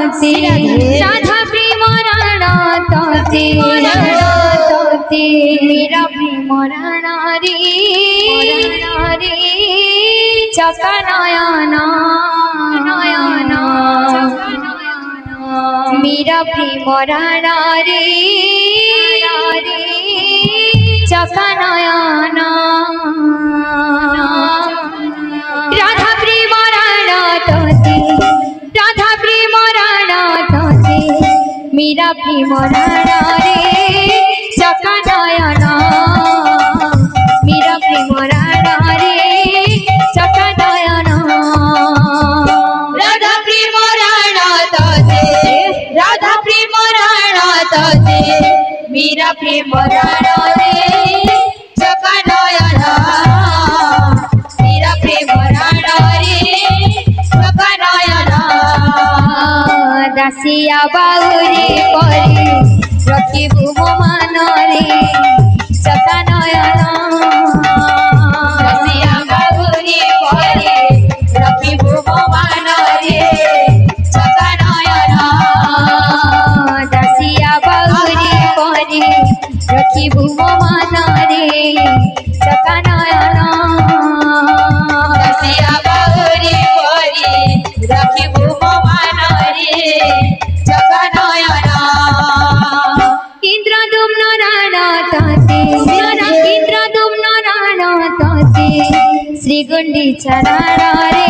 तोते राधा प्रेम राणा तोते मीरा प्रेम राणा रे चका नयना मीरा प्रेम राणा रे चका नयना राधा प्रेम राणा तोते राधा प्रेम राणा तोते मीरा प्रेम राणा रे चका नयना मीरा प्रेम राणा रे चका नयना राधा प्रेम राणा तोते राधा प्रेम राणा तोते मीरा प्रेम राणा रे चका नयना मीरा प्रेम राणा रे चका नयना दासिया बाउरी परी रखिबु मो मनरे चका नयना दासिया बाउरी परी रखिबु मो मनरे चका नयना दासिया बाउरी परी रखिबु मो मनरे चका नयना दासिया बाउरी परी रखिबु मो मनरे चका नयना इंद्रदुम्न राणा तोते इंद्रदुम्न राणा तोते श्री गुंडीचा राणा रे